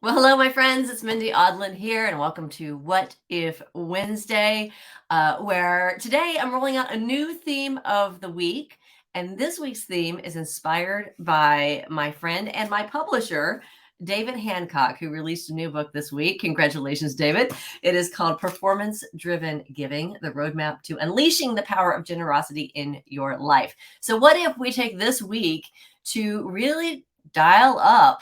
Well, hello, my friends. It's Mindy Odlin here, and welcome to What If Wednesday, where today I'm rolling out a new theme of the week. And this week's theme is inspired by my friend and my publisher, David Hancock, who released a new book this week. Congratulations, David. It is called Performance Driven Giving, the Roadmap to Unleashing the Power of Generosity in Your Life. So, what if we take this week to really dial up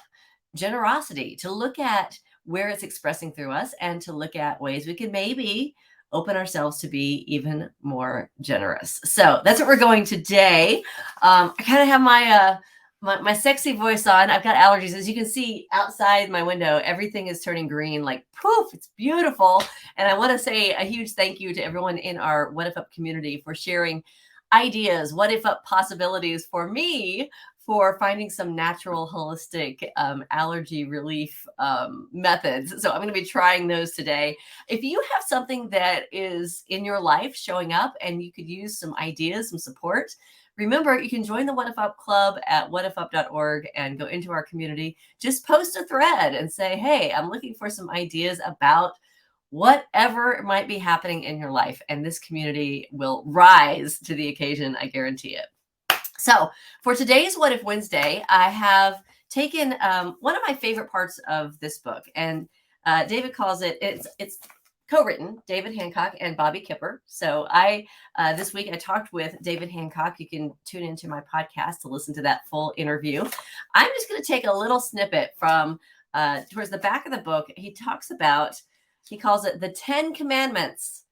generosity, to look at where it's expressing through us and to look at ways we can maybe open ourselves to be even more generous. So that's what we're going today. I kind of have my sexy voice on. I've got allergies. As you can see outside my window, everything is turning green, like poof, it's beautiful. And I want to say a huge thank you to everyone in our What If Up community for sharing ideas, what if up possibilities for me for finding some natural holistic allergy relief methods. So I'm going to be trying those today. If you have something that is in your life showing up and you could use some ideas, some support, remember you can join the What If Up Club at whatifup.org and go into our community. Just post a thread and say, hey, I'm looking for some ideas about whatever might be happening in your life. And this community will rise to the occasion, I guarantee it. So for today's What If Wednesday, I have taken one of my favorite parts of this book, and David calls it's co-written, David Hancock and Bobby Kipper. So I this week I talked with David Hancock. You can tune into my podcast to listen to that full interview. I'm just going to take a little snippet from towards the back of the book. He calls it the 10 Commandments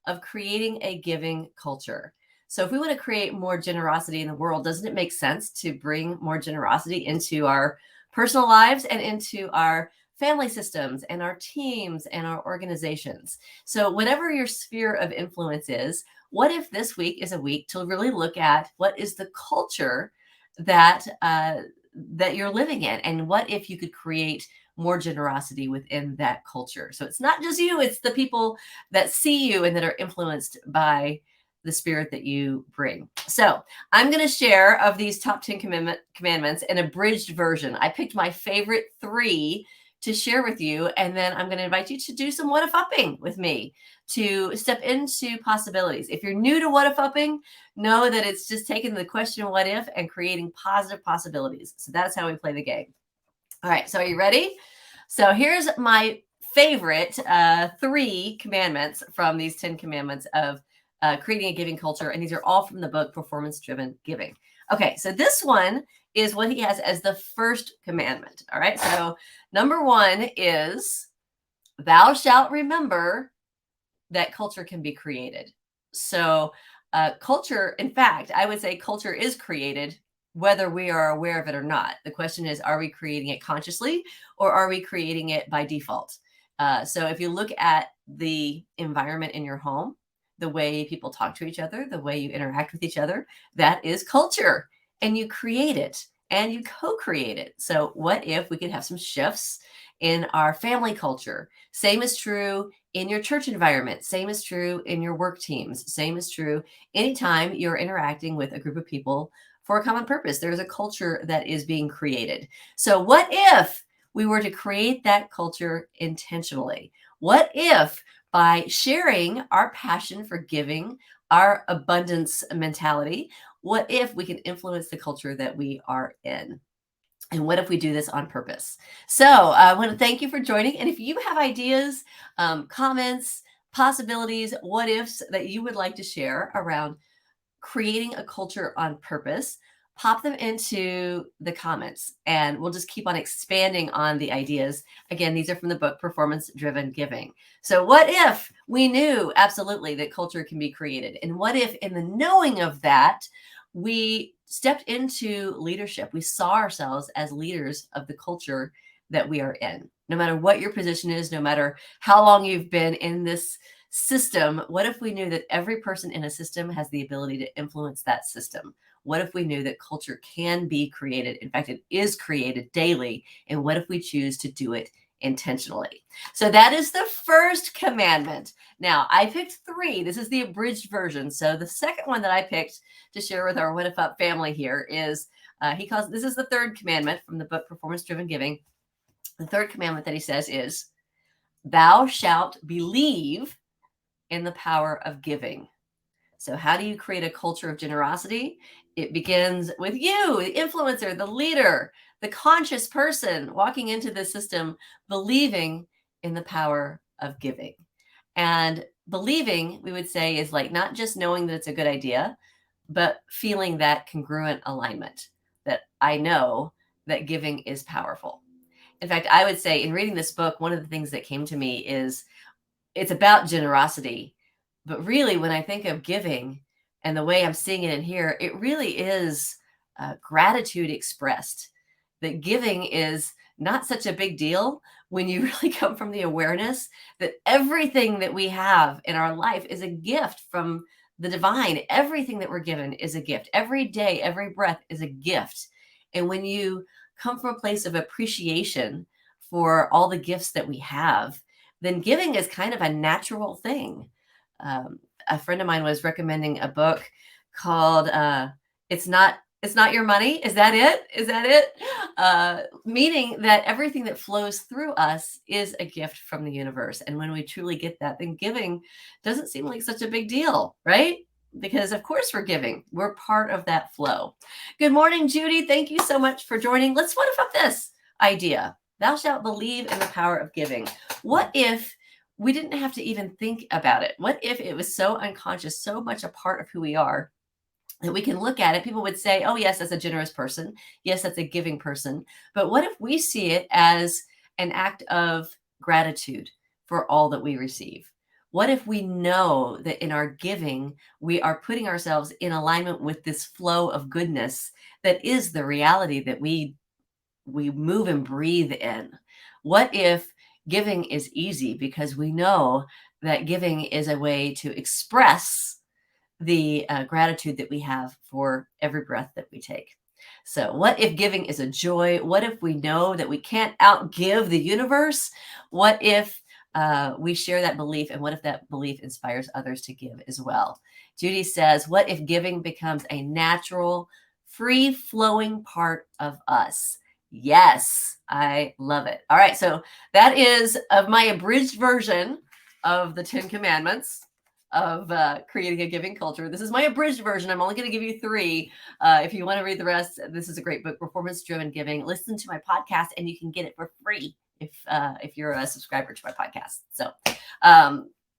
of creating a giving culture. So if we want to create more generosity in the world, doesn't it make sense to bring more generosity into our personal lives and into our family systems and our teams and our organizations? So whatever your sphere of influence is, what if this week is a week to really look at what is the culture that that you're living in, and what if you could create more generosity within that culture? So it's not just you, it's the people that see you and that are influenced by the spirit that you bring. So I'm going to share of these top 10 commandments an abridged version. I picked my favorite 3 to share with you, and then I'm going to invite you to do some what if upping with me, to step into possibilities. If you're new to what if upping, know that it's just taking the question what if and creating positive possibilities. So that's how we play the game. All right, so are you ready? So here's my favorite 3 commandments from these 10 commandments of creating a giving culture. And these are all from the book, Performance Driven Giving. Okay, so this one is what he has as the first commandment. All right, so number 1 is, thou shalt remember that culture can be created. So culture, in fact, I would say culture is created whether we are aware of it or not. The question is, are we creating it consciously or are we creating it by default? So if you look at the environment in your home, the way people talk to each other, the way you interact with each other, that is culture. And you create it and you co-create it. So what if we could have some shifts in our family culture? Same is true in your church environment. Same is true in your work teams. Same is true anytime you're interacting with a group of people for a common purpose. There's a culture that is being created. So what if we were to create that culture intentionally? What if by sharing our passion for giving, our abundance mentality, what if we can influence the culture that we are in? And what if we do this on purpose? So I want to thank you for joining. And if you have ideas, comments, possibilities, what ifs that you would like to share around creating a culture on purpose, pop them into the comments and we'll just keep on expanding on the ideas. Again, these are from the book Performance Driven Giving. So what if we knew absolutely that culture can be created? And what if in the knowing of that, we stepped into leadership? We saw ourselves as leaders of the culture that we are in. No matter what your position is, no matter how long you've been in this system, what if we knew that every person in a system has the ability to influence that system? What if we knew that culture can be created? In fact, it is created daily. And what if we choose to do it intentionally? So that is the first commandment. Now, I picked 3. This is the abridged version. So the second one that I picked to share with our What If Up family here is, he calls, this is the 3rd commandment from the book Performance Driven Giving. The third commandment that he says is, thou shalt believe in the power of giving. So, how do you create a culture of generosity? It begins with you, the influencer, the leader, the conscious person walking into the system, believing in the power of giving. And believing, we would say, is like not just knowing that it's a good idea, but feeling that congruent alignment that I know that giving is powerful. In fact, I would say in reading this book, one of the things that came to me is it's about generosity. But really, when I think of giving and the way I'm seeing it in here, it really is gratitude expressed. That giving is not such a big deal when you really come from the awareness that everything that we have in our life is a gift from the divine. Everything that we're given is a gift. Every day, every breath is a gift. And when you come from a place of appreciation for all the gifts that we have, then giving is kind of a natural thing. A friend of mine was recommending a book called "It's Not Your Money." Is that it? Is that it? Meaning that everything that flows through us is a gift from the universe, and when we truly get that, then giving doesn't seem like such a big deal, right? Because of course we're giving. We're part of that flow. Good morning, Judy. Thank you so much for joining. Let's what about this idea? Thou shalt believe in the power of giving. What if we didn't have to even think about it? What if it was so unconscious, so much a part of who we are that we can look at it? People would say, oh, yes, that's a generous person. Yes, that's a giving person. But what if we see it as an act of gratitude for all that we receive? What if we know that in our giving, we are putting ourselves in alignment with this flow of goodness that is the reality that we move and breathe in? What if giving is easy because we know that giving is a way to express the gratitude that we have for every breath that we take? So, what if giving is a joy? What if we know that we can't outgive the universe? What if we share that belief? And what if that belief inspires others to give as well? Judy says, what if giving becomes a natural, free flowing part of us? Yes, I love it. All right, so that is of my abridged version of the 10 Commandments of creating a giving culture. This is my abridged version. I'm only going to give you 3. If you want to read the rest, this is a great book, Performance Driven Giving. Listen to my podcast, and you can get it for free if you're a subscriber to my podcast. So,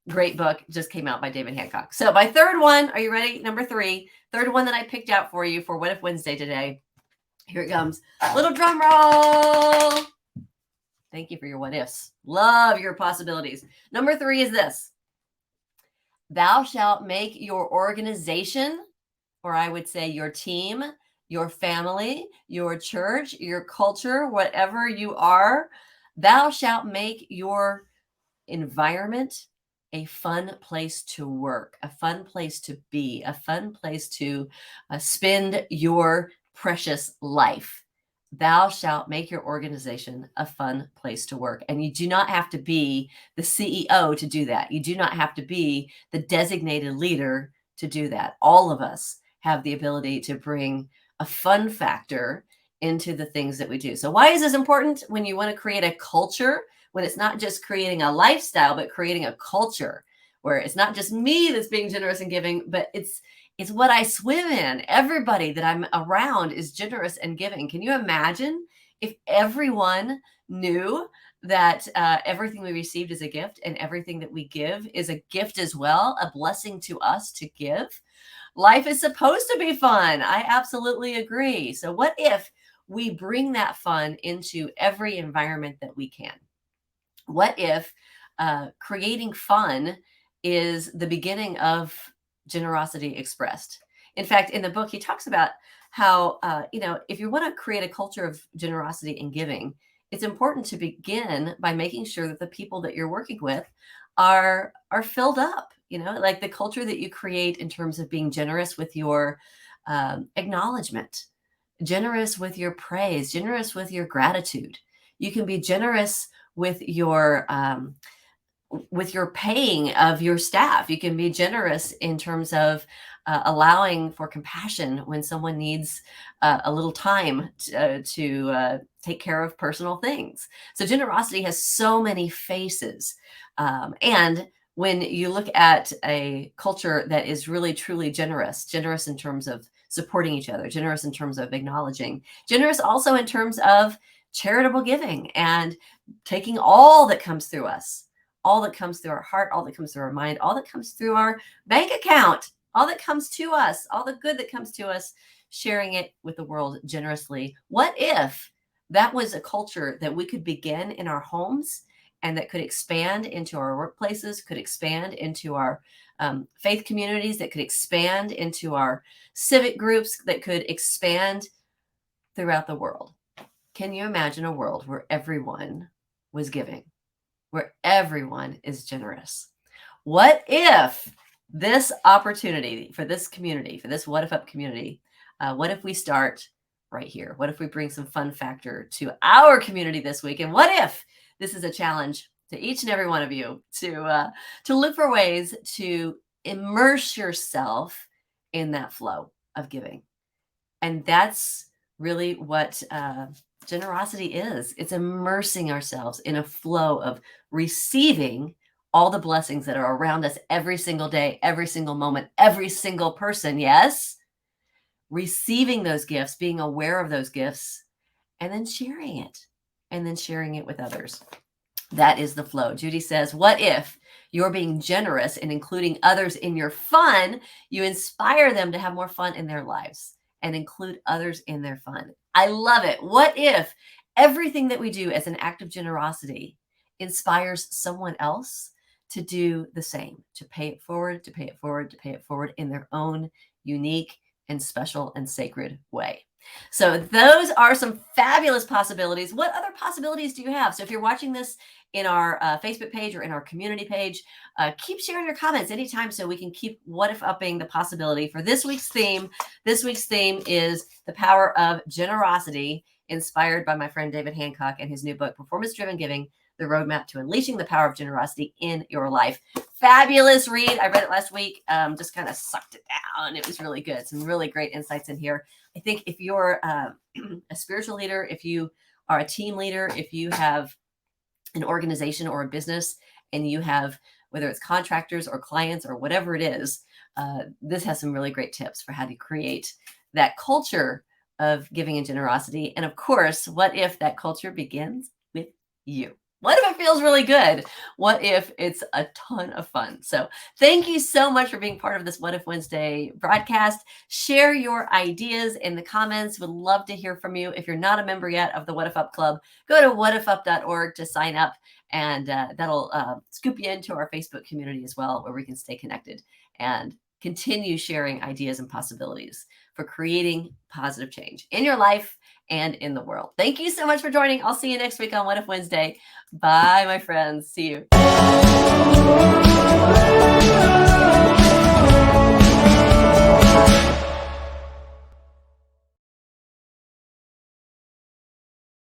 great book, just came out by David Hancock. So, my third one, are you ready? Number 3, third one that I picked out for you for What If Wednesday today. Here it comes. Little drum roll. Thank you for your what ifs. Love your possibilities. Number 3 is this. Thou shalt make your organization, or I would say your team, your family, your church, your culture, whatever you are, thou shalt make your environment a fun place to work, a fun place to be, a fun place to spend your precious life. Thou shalt make your organization a fun place to work. And you do not have to be the CEO to do that. You do not have to be the designated leader to do that. All of us have the ability to bring a fun factor into the things that we do. So why is this important when you want to create a culture, when it's not just creating a lifestyle, but creating a culture where it's not just me that's being generous and giving, but it's what I swim in. Everybody that I'm around is generous and giving. Can you imagine if everyone knew that everything we received is a gift and everything that we give is a gift as well, a blessing to us to give? Life is supposed to be fun. I absolutely agree. So what if we bring that fun into every environment that we can? What if creating fun is the beginning of generosity expressed? In fact, in the book, he talks about how, if you want to create a culture of generosity and giving, it's important to begin by making sure that the people that you're working with are filled up, like the culture that you create in terms of being generous with your acknowledgement, generous with your praise, generous with your gratitude. You can be generous with your with your paying of your staff. You can be generous in terms of allowing for compassion when someone needs a little time to take care of personal things. So generosity has so many faces. And when you look at a culture that is really truly generous in terms of supporting each other, generous in terms of acknowledging, generous also in terms of charitable giving and taking all that comes through us, all that comes through our heart, all that comes through our mind, all that comes through our bank account, all that comes to us, all the good that comes to us, sharing it with the world generously. What if that was a culture that we could begin in our homes and that could expand into our workplaces, could expand into our faith communities, that could expand into our civic groups, that could expand throughout the world? Can you imagine a world where everyone was giving, where everyone is generous? What if this opportunity for this community, for this What If Up community, what if we start right here? What if we bring some fun factor to our community this week? And what if this is a challenge to each and every one of you to look for ways to immerse yourself in that flow of giving? And that's really what generosity is. It's immersing ourselves in a flow of receiving all the blessings that are around us every single day, every single moment, every single person. Yes. Receiving those gifts, being aware of those gifts, and then sharing it with others. That is the flow. Judy says, what if you're being generous and including others in your fun, you inspire them to have more fun in their lives and include others in their fun? I love it. What if everything that we do as an act of generosity inspires someone else to do the same, to pay it forward, to pay it forward, to pay it forward in their own unique and special and sacred way? So those are some fabulous possibilities. What other possibilities do you have? So if you're watching this in our Facebook page or in our community page, keep sharing your comments anytime so we can keep what if upping the possibility for this week's theme. This week's theme is the power of generosity, inspired by my friend David Hancock and his new book, Performance Driven Giving, The Roadmap to Unleashing the Power of Generosity in Your Life. Fabulous read. I read it last week, just kind of sucked it down. It was really good. Some really great insights in here. I think if you're a spiritual leader, if you are a team leader, if you have an organization or a business and you have, whether it's contractors or clients or whatever it is, this has some really great tips for how to create that culture of giving and generosity. And of course, what if that culture begins with you? What if it feels really good? What if it's a ton of fun? So thank you so much for being part of this What If Wednesday broadcast. Share your ideas in the comments. Would love to hear from you. If you're not a member yet of the What If Up Club, go to whatifup.org to sign up, and that'll scoop you into our Facebook community as well, where we can stay connected and continue sharing ideas and possibilities for creating positive change in your life and in the world. Thank you so much for joining. I'll see you next week on What If Wednesday. Bye, my friends. See you.